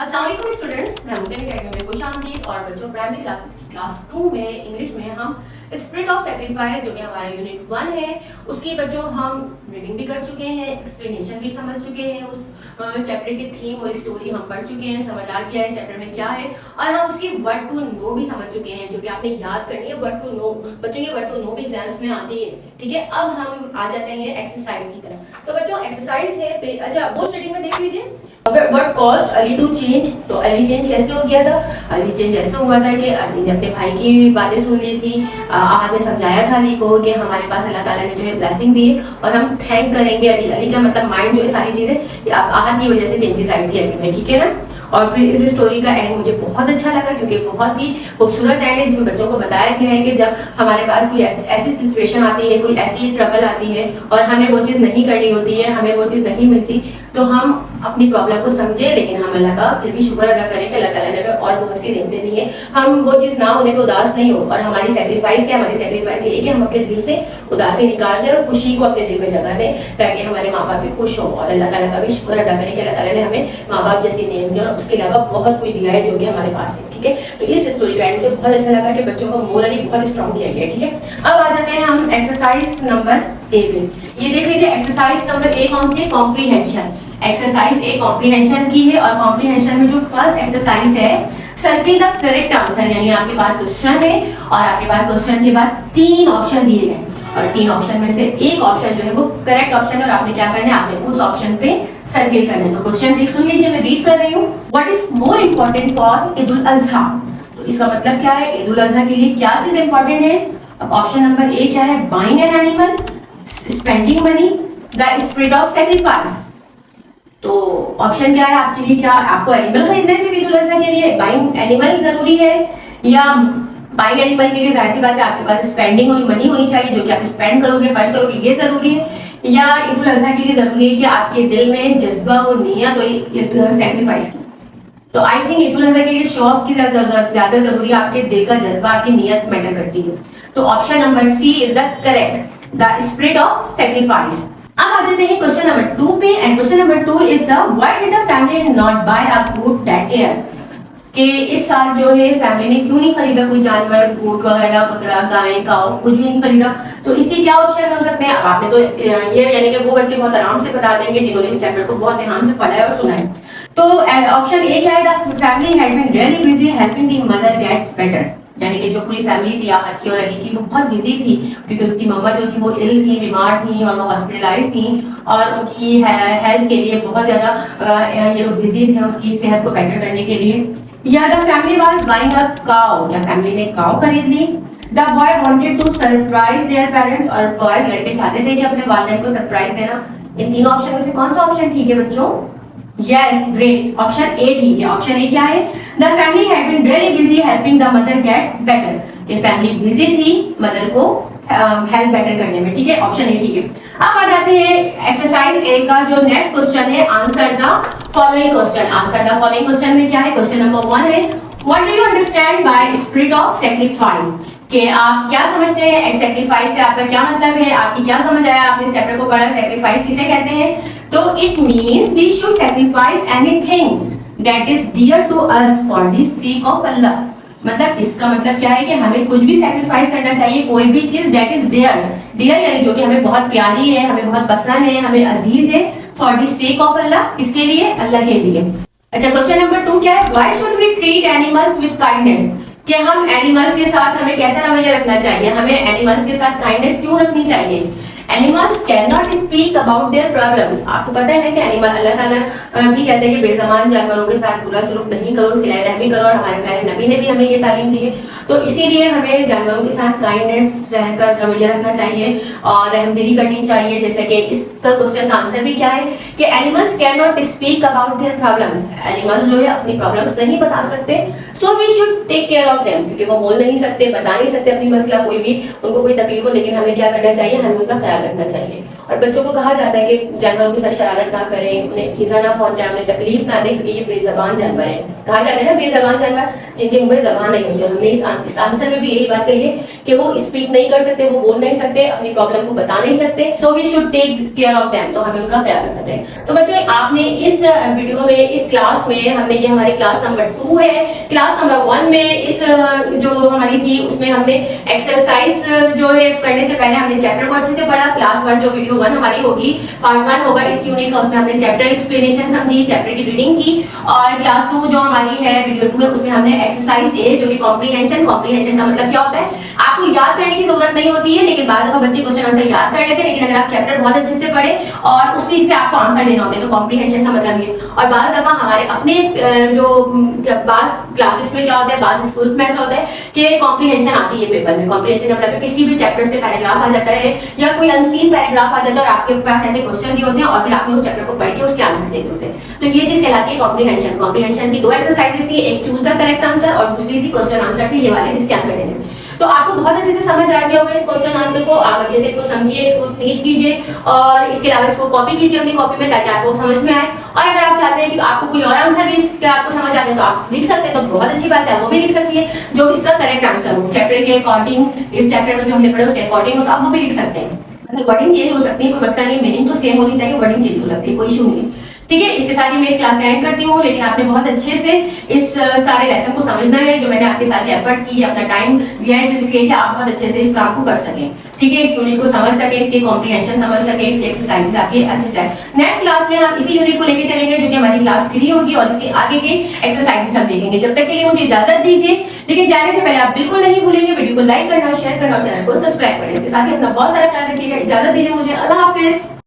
अस्सलाम वालेकुम स्टूडेंट्स, मैं मुकेन अकेडमी में खुशामदीद। और बच्चों प्राइमरी क्लासेस की क्लास 2 में इंग्लिश में हम स्पिरिट ऑफ सैक्रिफाइस जो कि हमारा यूनिट 1 है उसकी बच्चों हम रीडिंग भी कर चुके हैं, एक्सप्लेनेशन भी समझ चुके हैं, उस चैप्टर की थीम और स्टोरी हम पढ़ चुके हैं, समझ आ गया है चैप्टर में क्या है। और हम उसकी वर्ड टू नो भी समझ चुके हैं जो कि आपने याद करनी है। वर्ड टू नो बच्चों की वर्ड टू नो भी एग्जाम्स में आती है, ठीक है। अब हम आ जाते हैं एक्सरसाइज की तरफ। तो बच्चों एक्सरसाइज है, अच्छा वो स्टडी में देख लीजिए। What caused Ali to change? तो अली चेंज कैसे हो गया था? अली चेंज ऐसे हुआ था कि अली ने अपने भाई की बातें सुन ली थी। आहद ने समझाया था अली को कि हमारे पास अल्लाह ताला ने जो है ब्लेसिंग दी है और हम थैंक करेंगे अली। अली का मतलब माइंड जो है सारी चीजें आहद की वजह से चेंजेस आई थी अली में, ठीक है ना। और फिर इस स्टोरी का एंड मुझे बहुत अच्छा लगा क्योंकि बहुत ही खूबसूरत एंड है जिसमें बच्चों को बताया गया है कि जब हमारे पास कोई ऐसी सिचुएशन आती है, कोई ऐसी ट्रबल आती है और हमें वो चीज़ नहीं करनी होती है, हमें वो चीज़ नहीं मिलती, तो हम अपनी प्रॉब्लम को समझे लेकिन हम अल्लाह का फिर भी शुक्र अदा करें कि अल्लाह ताला ने और बहुत सी नेमतें दी हैं। हम वो चीज़ ना होने पे उदास नहीं हो। और हमारी सेक्रीफाइस है, हमारी सेक्रीफाइस ये कि हम अपने दिल से उदासी निकाल दें और खुशी को अपने दिल में जगह दें ताकि हमारे माँ बाप भी खुश हों और अल्लाह ताला का भी शुक्र अदा करें कि अल्लाह ताला ने हमें माँ बाप जैसी नेम दी और उसके अलावा बहुत कुछ दिया है जो कि हमारे पास है, ठीक है। तो इस स्टोरी का एंड मुझे बहुत अच्छा लगा कि बच्चों को मोरली बहुत स्ट्रॉन्ग किया गया, ठीक है। अब आ जाते हैं हम एक्सरसाइज नंबर ए पे। ये देख लीजिए एक्सरसाइज नंबर ए कौन सी है? कॉम्प्रीहेंशन। एक्सरसाइज ए कॉम्प्रीहेंशन की है और कॉम्प्रीहेंशन में जो फर्स्ट एक्सरसाइज है सर्किल द करेक्ट आंसर, यानी आपके पास क्वेश्चन है और आपके पास क्वेश्चन के बाद 3 ऑप्शन दिए गए और 3 ऑप्शन में से एक ऑप्शन जो है वो करेक्ट ऑप्शन है और आपने क्या करना है, आपने उस ऑप्शन पे सर्किल करना है। तो क्वेश्चन देख सुन लीजिए, मैं रीड कर रही हूँ। What is more important for Eid ul Azha? तो इसका मतलब क्या है, ईद उल अजहा के लिए क्या चीज इंपॉर्टेंट है? अब ऑप्शन नंबर ए क्या है? Buying an animal, spending money, the spirit of sacrifice. तो ऑप्शन क्या है आपके लिए? क्या आपको एनिमल खरीदना है ईद उल अजहा के लिए? बाइंग एनिमल जरूरी है या बाइंग एनिमल के लिए जाहिर सी बात है आपके पास स्पेंडिंग और मनी होनी चाहिए जो कि आप स्पेंड करोगे, खर्च करोगे, ये जरूरी है। या ईद उल अजहा के लिए जरूरी है कि आपके दिल में जज्बा हो, नियत हो सैक्रिफाइस की। तो आई थिंक ईद उल अजहा के लिए शो ऑफ की ज्यादा जरूरी है, आपके दिल का जज्बा, आपकी नियत मैटर करती है। तो option number C is the correct, the spirit of sacrifice. अब आ जाते हैं क्वेश्चन नंबर 2 पे and question number 2 is the why did the family not buy a goat that year? कि इस साल जो है फैमिली ने क्यों नहीं खरीदा कोई जानवर, गोट वगैरह, बकरा, गाय, काऊ, कुछ भी नहीं खरीदा। तो इसके क्या ऑप्शन हो सकते हैं? अब आपने तो ये यानी कि वो बच्चे बहुत आराम से बता देंगे जिन्होंने इस चैप्टर को बहुत ध्यान से पढ़ा है और सुना है। तो ऑप्शन ए क्या है? The family had been really busy helping the mother get better, यानी कि जो पूरी फैमिली थी आहद की और अली की वो बहुत बिजी थी क्योंकि उसकी मम्मा जो थी वो इल थी, बीमार थी और वो हॉस्पिटलाइज थी और उनकी हेल्थ के लिए बहुत ज़्यादा ये लोग बिजी थे उनकी सेहत को बेटर करने के लिए। या the family was buying a cow, या फैमिली ने काउ खरीद ली। The boy wanted to surprise their parents, और बॉयज लड़के चाहते थे कि अपने वालिदैन को सरप्राइज देना। इन तीनों ऑप्शन में से कौन सा ऑप्शन ठीक है बच्चों? यस, ग्रेट, ऑप्शन ए ठीक है। ऑप्शन ए क्या है? The family had been really busy helping the mother get better, कि फैमिली बिजी थी मदर को हेल्प बेटर करने में, ठीक है। ऑप्शन ए ठीक है। अब आ जाते हैं एक्सरसाइज ए का जो नेक्स्ट क्वेश्चन है, answer the following question. Answer the following question में क्या है? क्वेश्चन नंबर 1 है what do you understand by spirit of sacrifice? कि आप क्या समझते हैं सैक्रिफाइस से, आपका क्या मतलब है, आपकी क्या समझ आया, आपने इस चैप्टर को पढ़ा, सैक्रिफाइस किसे कहते हैं? तो it means we should sacrifice anything that is dear to us for the sake of Allah. मतलब इसका मतलब क्या है कि हमें कुछ भी सैक्रिफाइस करना चाहिए, कोई भी चीज दैट इज डियर, डियर यानी जो कि हमें बहुत प्यारी है, हमें बहुत पसंद है, हमें अजीज है, फॉर द सेक ऑफ अल्लाह, किसके लिए? अल्लाह के लिए। अच्छा, क्वेश्चन नंबर 2 क्या है? Why should we treat animals with kindness? कि हम एनिमल्स के साथ हमें कैसा रवैया रखना चाहिए, हमें एनिमल्स के साथ काइंडनेस क्यों रखनी चाहिए? Animals can not speak about their problems. आपको पता है ना कि एनिमल अल्लाह ताला भी कहते हैं कि बेज़बान जानवरों के साथ बुरा सलूक नहीं करो, सिला रहमी करो, और हमारे प्यारे नबी ने भी हमें ये तालीम दी है। तो इसीलिए हमें जानवरों के साथ काइंडनेस रहकर रवैया रखना चाहिए और रहमदिली करनी चाहिए। जैसे कि इसका क्वेश्चन का आंसर भी क्या है कि animals can not speak about their problems, animals जो है अपनी प्रॉब्लम्स नहीं बता सकते, so we should take care of them, क्योंकि वो बोल नहीं सकते, बता नहीं सकते अपनी मसला कोई भी, उनको कोई तकलीफ हो, लेकिन हमें क्या करना चाहिए? हमें उनका ख्याल रखना चाहिए। और बच्चों को कहा जाता है कि जानवरों के साथ शरारत ना करें, उन्हें ईजा ना पहुंचाएं, उन्हें तकलीफ ना दें, क्योंकि ये बेजबान जानवर है। कहा जाता है ना बेजबान जानवर जिनके मुंह में जबान नहीं होती। हमने इस आंसर में भी यही बात कही है कि वो स्पीच नहीं कर सकते, वो बोल नहीं सकते, अपनी प्रॉब्लम को बता नहीं सकते, तो we should take care of them, तो हमें उनका ख्याल रखना चाहिए। तो बच्चों आपने इस वीडियो में, इस क्लास में, हमने ये हमारी क्लास नंबर 2 है। क्लास नंबर 1 में इस जो हमारी थी उसमें हमने एक्सरसाइज जो है करने से पहले हमने चैप्टर को अच्छे से पढ़ा। क्लास 1 जो वीडियो 1 हमारी होगी, पार्ट 1 होगा इस यूनिट का, उसमें हमने चैप्टर एक्सप्लेनेशन समझी, चैप्टर की रीडिंग की। और क्लास 2 जो हमारी है वीडियो 2 है, उसमें हमने एक्सरसाइज ए जो कि कॉम्प्रिहेंशन का मतलब क्या होता है, आपको याद करने की जरूरत नहीं होती है, लेकिन बाद में बच्चे क्वेश्चन आंसर याद कर लेते हैं, लेकिन अगर आप चैप्टर बहुत अच्छे से पढ़े और उस चीज से आपको आंसर देना होता है, तो कॉम्प्रिहेंशन का मतलब ये। और बाद दफा हमारे अपने जो बास क्लासेस में क्या होता है, बास स्कूल्स में ऐसा होता है कि कॉम्प्रिहेंशन आती है पेपर में। कॉम्प्रिहेंशन का मतलब किसी भी चैप्टर से पैराग्राफ आ जाता है या कोई अनसीन पैराग्राफ आ जाता है और आपके पास ऐसे क्वेश्चन दिए होते हैं और फिर आपने उस चैप्टर को पढ़ के उसके आंसर देने होते हैं, तो ये चीज कहलाती है कॉम्प्रिहेंशन। कॉम्प्रिहेंशन की 2 एक्सरसाइजेस थी, एक चूज द करेक्ट आंसर और दूसरी थी क्वेश्चन आंसर थे, ये वाले जिसके आंसर देने। तो आपको बहुत अच्छे से समझ आ गया होगा क्वेश्चन आंसर को, आप अच्छे से इसको समझिए, इसको रीड कीजिए और इसके अलावा इसको कॉपी कीजिए अपनी कॉपी में, ताकि आपको समझ में आए। और अगर आप चाहते हैं कि आपको कोई और आंसर भी इसके आपको समझ आते हैं तो आप लिख सकते हैं, तो बहुत अच्छी बात है, वो भी लिख सकती है जो इसका करेक्ट आंसर हो, चैप्टर के अकॉर्डिंग, इस चैप्टर में जो हमने पढ़ा उसके अकॉर्डिंग हो, तो आप वो भी लिख सकते हैं। वर्डिंग चेंज हो सकती है, कोई मसला नहीं, मीनिंग तो सेम होनी चाहिए, वर्डिंग चेंज हो सकती है, कोई इशू नहीं है। ठीक है, इसके साथ ही मैं इस क्लास का एंड करती हूँ, लेकिन आपने बहुत अच्छे से इस सारे लेसन को समझना है, जो मैंने आपके साथ एफर्ट की, अपना टाइम दिया है इसलिए कि आप बहुत अच्छे से इस काम को कर सकें। ठीक है, इस यूनिट को समझ सके, इसके कॉम्प्रिहेंशन समझ सके, इसके एक्सरसाइजेस आपके अच्छे से। नेक्स्ट क्लास में हम इसी यूनिट को लेके चलेंगे जो कि हमारी क्लास 3 होगी और इसके आगे के एक्सरसाइजेस हम देखेंगे। जब तक के लिए मुझे इजाजत दीजिए, लेकिन जाने से पहले आप बिल्कुल नहीं भूलेंगे वीडियो को लाइक करना, शेयर करना और चैनल को सब्सक्राइब करना। इसके साथ ही अपना बहुत सारा ख्याल रखिएगा। इजाजत दीजिए मुझे, अल्लाह हाफिज।